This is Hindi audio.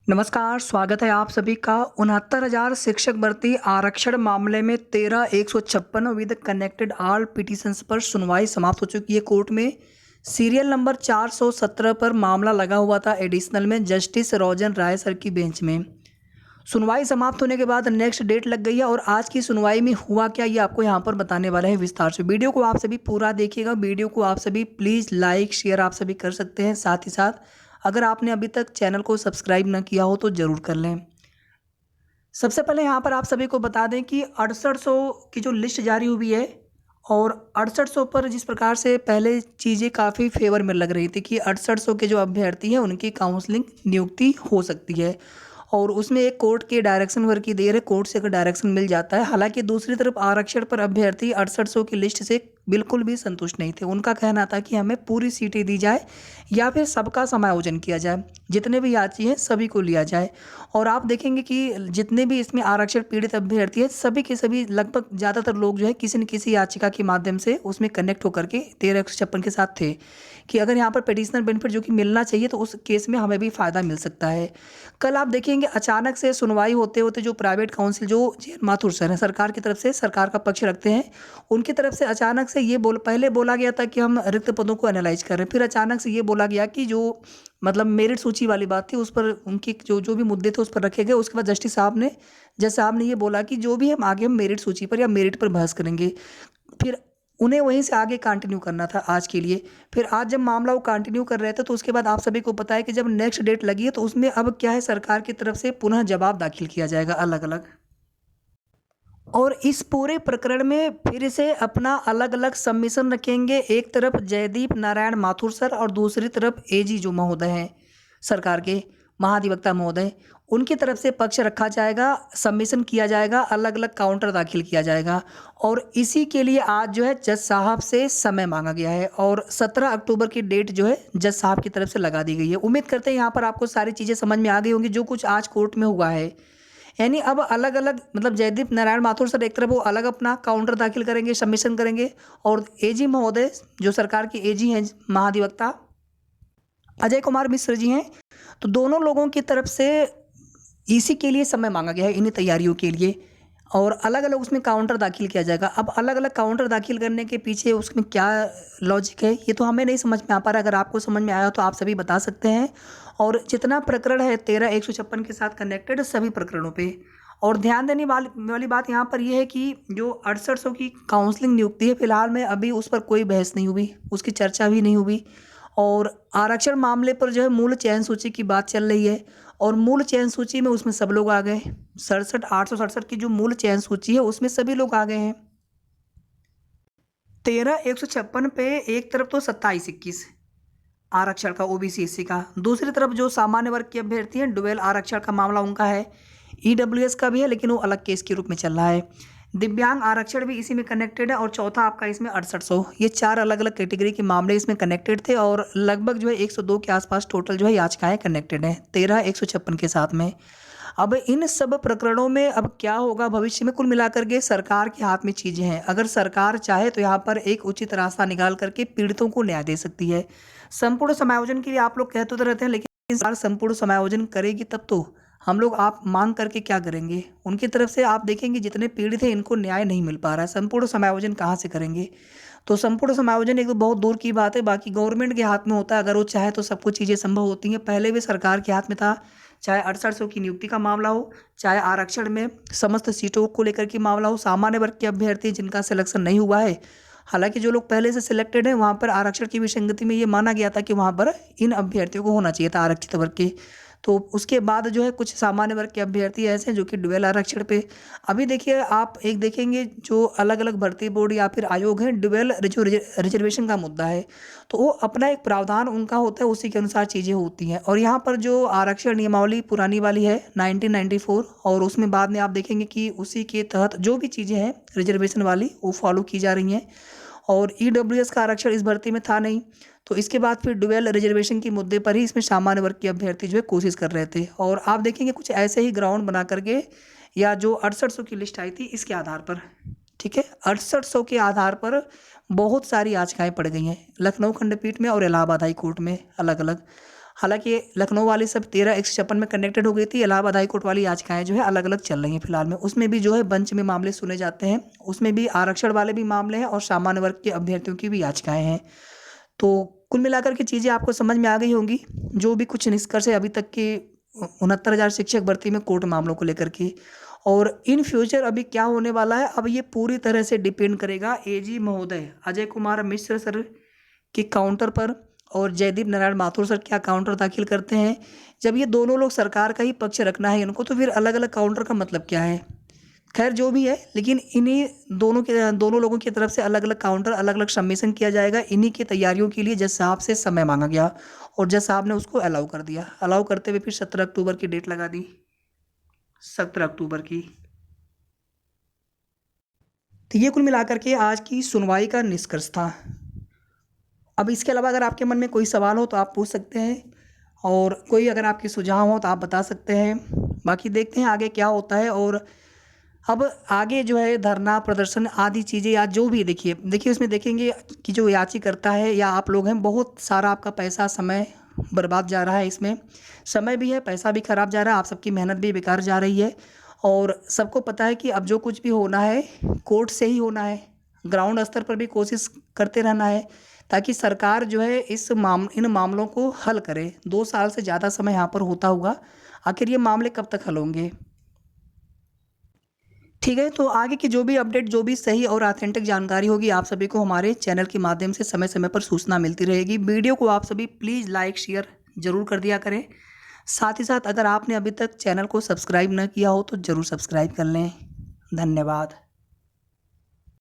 नमस्कार, स्वागत है आप सभी का 69,000 शिक्षक भर्ती आरक्षण मामले में 13,156 विद कनेक्टेड ऑल पिटीशंस पर सुनवाई समाप्त हो चुकी है कोर्ट में। सीरियल नंबर 417 पर मामला लगा हुआ था एडिशनल में जस्टिस रोजन राय सर की बेंच में। सुनवाई समाप्त होने के बाद नेक्स्ट डेट लग गई है और आज की सुनवाई में हुआ क्या ये आपको यहाँ पर बताने वाला है विस्तार से। वीडियो को आप सभी पूरा देखिएगा। वीडियो को आप सभी प्लीज़ लाइक शेयर आप सभी कर सकते हैं। साथ ही साथ अगर आपने अभी तक चैनल को सब्सक्राइब ना किया हो तो ज़रूर कर लें। सबसे पहले यहाँ पर आप सभी को बता दें कि 6800 की जो लिस्ट जारी हुई है और 6800 पर जिस प्रकार से पहले चीज़ें काफ़ी फेवर में लग रही थी कि 6800 के जो अभ्यर्थी हैं उनकी काउंसलिंग नियुक्ति हो सकती है और उसमें एक कोर्ट के डायरेक्शन वर्क की देर है, कोर्ट से अगर डायरेक्शन मिल जाता है। हालांकि दूसरी तरफ आरक्षण पर अभ्यर्थी 6800 की लिस्ट से बिल्कुल भी संतुष्ट नहीं थे। उनका कहना था कि हमें पूरी सीटें दी जाए या फिर सबका समायोजन किया जाए, जितने भी याची हैं सभी को लिया जाए। और आप देखेंगे कि जितने भी इसमें आरक्षण पीड़ित अभ्यर्थी हैं सभी के सभी लगभग ज़्यादातर लोग जो है किसी न किसी याचिका के माध्यम से उसमें कनेक्ट होकर के 13,156 के साथ थे कि अगर यहाँ पर पेडिशनल बेनिफिट जो कि मिलना चाहिए तो उस केस में हमें भी फ़ायदा मिल सकता है। कल आप देखेंगे अचानक से सुनवाई होते होते जो प्राइवेट काउंसिल जो जे माथुर सर हैं, सरकार की तरफ से सरकार का पक्ष रखते हैं, उनकी तरफ से अचानक से ये पहले बोला गया था कि हम रिक्त पदों को एनालाइज कर रहे हैं। फिर अचानक से ये बोला गया कि जो मतलब मेरिट सूची वाली बात थी उस पर उनकी जो जो भी मुद्दे थे उस पर रखे गए। उसके बाद जज साहब ने ये बोला कि जो भी हम आगे हम मेरिट सूची पर या मेरिट पर बहस करेंगे। फिर उन्हें वहीं से आगे कंटिन्यू करना था आज के लिए। फिर आज जब मामला वो कंटिन्यू कर रहे थे तो उसके बाद आप सभी को पता है कि जब नेक्स्ट डेट लगी है तो उसमें अब क्या है, सरकार की तरफ से पुनः जवाब दाखिल किया जाएगा अलग अलग। और इस पूरे प्रकरण में फिर से अपना अलग अलग सबमिशन रखेंगे। एक तरफ जयदीप नारायण माथुर सर और दूसरी तरफ एजी जो महोदय हैं सरकार के महाधिवक्ता महोदय, उनकी तरफ से पक्ष रखा जाएगा, सबमिशन किया जाएगा, अलग अलग काउंटर दाखिल किया जाएगा। और इसी के लिए आज जो है जज साहब से समय मांगा गया है और 17 अक्टूबर की डेट जो है जज साहब की तरफ से लगा दी गई है। उम्मीद करते हैं यहाँ पर आपको सारी चीज़ें समझ में आ गई होंगी जो कुछ आज कोर्ट में हुआ है। यानी अब अलग अलग मतलब जयदीप नारायण माथुर सर एक तरफ वो अलग अपना काउंटर दाखिल करेंगे, सबमिशन करेंगे और एजी महोदय जो सरकार के एजी हैं महाधिवक्ता अजय कुमार मिश्र जी हैं, तो दोनों लोगों की तरफ से इसी के लिए समय मांगा गया है, इन्हीं तैयारियों के लिए। और अलग अलग उसमें काउंटर दाखिल किया जाएगा। अब अलग अलग काउंटर दाखिल करने के पीछे उसमें क्या लॉजिक है ये तो हमें नहीं समझ में आ पा रहा है। अगर आपको समझ में आया तो आप सभी बता सकते हैं। और जितना प्रकरण है 13,156 के साथ कनेक्टेड सभी प्रकरणों पे। और ध्यान देने वाली बात यहाँ पर यह है कि जो 6800 की काउंसलिंग नियुक्ति है फिलहाल में अभी उस पर कोई बहस नहीं हुई, उसकी चर्चा भी नहीं हुई। और आरक्षण मामले पर जो है मूल चयन सूची की बात चल रही है और मूल चयन सूची में उसमें सब लोग आ गए। 867 की जो मूल चयन सूची है उसमें सभी लोग आ गए हैं। 13,156 पे एक तरफ तो 27-21 आरक्षण का ओबीसी एससी का, दूसरी तरफ जो सामान्य वर्ग के अभ्यर्थी हैं डुअल आरक्षण का मामला उनका है, ईडब्ल्यूएस का भी है लेकिन वो अलग केस के रूप में चल रहा है। दिव्यांग आरक्षण भी इसी में कनेक्टेड है और चौथा आपका इसमें 6800। ये चार अलग अलग कैटेगरी के मामले इसमें कनेक्टेड थे और लगभग जो है 102 के आसपास टोटल जो है याचिकाएं कनेक्टेड हैं 13,156 के साथ में। अब इन सब प्रकरणों में अब क्या होगा भविष्य में, कुल मिलाकर के सरकार के हाथ में चीज़ें हैं। अगर सरकार चाहे तो यहाँ पर एक उचित रास्ता निकाल करके पीड़ितों को न्याय दे सकती है। संपूर्ण समायोजन के लिए आप लोग कहते तो रहते हैं लेकिन सरकार संपूर्ण समायोजन करेगी तब तो हम लोग आप मांग करके क्या करेंगे। उनकी तरफ से आप देखेंगे जितने पीड़ित हैं इनको न्याय नहीं मिल पा रहा है, संपूर्ण समायोजन कहाँ से करेंगे। तो संपूर्ण समायोजन एक तो बहुत दूर की बात है, बाकी गवर्नमेंट के हाथ में होता है। अगर वो चाहे तो सब कुछ चीज़ें संभव होती हैं। पहले भी सरकार के हाथ में था, चाहे 6800 की नियुक्ति का मामला हो, चाहे आरक्षण में समस्त सीटों को लेकर के मामला हो, सामान्य वर्ग के अभ्यर्थी जिनका सिलेक्शन नहीं हुआ है। हालांकि जो लोग पहले से सिलेक्टेड हैं वहाँ पर आरक्षण की विसंगति में ये माना गया था कि वहाँ पर इन अभ्यर्थियों को होना चाहिए था आरक्षित वर्ग के। तो उसके बाद जो है कुछ सामान्य वर्ग के अभ्यर्थी ऐसे हैं जो कि डुअल आरक्षण पे। अभी देखिए आप एक देखेंगे जो अलग अलग भर्ती बोर्ड या फिर आयोग हैं डुअल जो रिजर्वेशन का मुद्दा है तो वो अपना एक प्रावधान उनका होता है, उसी के अनुसार चीज़ें होती हैं। और यहाँ पर जो आरक्षण नियमावली पुरानी वाली है 1994 और उसमें बाद में आप देखेंगे कि उसी के तहत जो भी चीज़ें हैं रिजर्वेशन वाली वो फॉलो की जा रही हैं। और ईडब्ल्यूएस का आरक्षण इस भर्ती में था नहीं, तो इसके बाद फिर डुअल रिजर्वेशन के मुद्दे पर ही इसमें सामान्य वर्ग के अभ्यर्थी जो है कोशिश कर रहे थे। और आप देखेंगे कुछ ऐसे ही ग्राउंड बना करके या जो 6800 की लिस्ट आई थी इसके आधार पर, ठीक है, 6800 के आधार पर बहुत सारी याचिकाएं पड़ गई हैं लखनऊ खंडपीठ में और इलाहाबाद हाई कोर्ट में अलग अलग। हालांकि लखनऊ वाली सब 13-156 में कनेक्टेड हो गई थी। इलाहाबाद हाई कोर्ट वाली याचिकाएं जो है अलग अलग चल रही हैं फिलहाल में। उसमें भी जो है बेंच में मामले सुने जाते हैं, उसमें भी आरक्षण वाले भी मामले हैं और सामान्य वर्ग के अभ्यर्थियों की भी याचिकाएं हैं। तो कुल मिलाकर के चीज़ें आपको समझ में आ गई होंगी, जो भी कुछ निष्कर्ष है अभी तक के 69,000 शिक्षक भर्ती में कोर्ट मामलों को लेकर के। और इन फ्यूचर अभी क्या होने वाला है, अब ये पूरी तरह से डिपेंड करेगा एजी महोदय अजय कुमार मिश्र सर के काउंटर पर, और जयदीप नारायण माथुर सर क्या काउंटर दाखिल करते हैं। जब ये दोनों लोग सरकार का ही पक्ष रखना है इनको, तो फिर अलग अलग काउंटर का मतलब क्या है। खैर जो भी है, लेकिन इन्हीं दोनों लोगों की तरफ से अलग अलग काउंटर, अलग अलग सबमिशन किया जाएगा। इन्हीं की तैयारियों के लिए जज साहब से समय मांगा गया और जज साहब ने उसको अलाउ कर दिया। अलाउ करते हुए फिर 17 अक्टूबर की डेट लगा दी, 17 अक्टूबर की। तो ये कुल मिलाकर के आज की सुनवाई का निष्कर्ष था। अब इसके अलावा अगर आपके मन में कोई सवाल हो तो आप पूछ सकते हैं, और कोई अगर आपके सुझाव हो तो आप बता सकते हैं। बाकी देखते हैं आगे क्या होता है। और अब आगे जो है धरना प्रदर्शन आदि चीज़ें या जो भी देखिए उसमें देखेंगे कि जो याचिकाकर्ता है या आप लोग हैं, बहुत सारा आपका पैसा समय बर्बाद जा रहा है। इसमें समय भी है, पैसा भी खराब जा रहा है, आप सबकी मेहनत भी बेकार जा रही है। और सबको पता है कि अब जो कुछ भी होना है कोर्ट से ही होना है। ग्राउंड स्तर पर भी कोशिश करते रहना है ताकि सरकार जो है इन मामलों को हल करे। 2 साल से ज़्यादा समय यहाँ पर होता हुआ, आखिर ये मामले कब तक हल होंगे। ठीक है, तो आगे की जो भी अपडेट, जो भी सही और ऑथेंटिक जानकारी होगी, आप सभी को हमारे चैनल के माध्यम से समय समय पर सूचना मिलती रहेगी। वीडियो को आप सभी प्लीज़ लाइक शेयर ज़रूर कर दिया करें। साथ ही साथ अगर आपने अभी तक चैनल को सब्सक्राइब न किया हो तो ज़रूर सब्सक्राइब कर लें। धन्यवाद।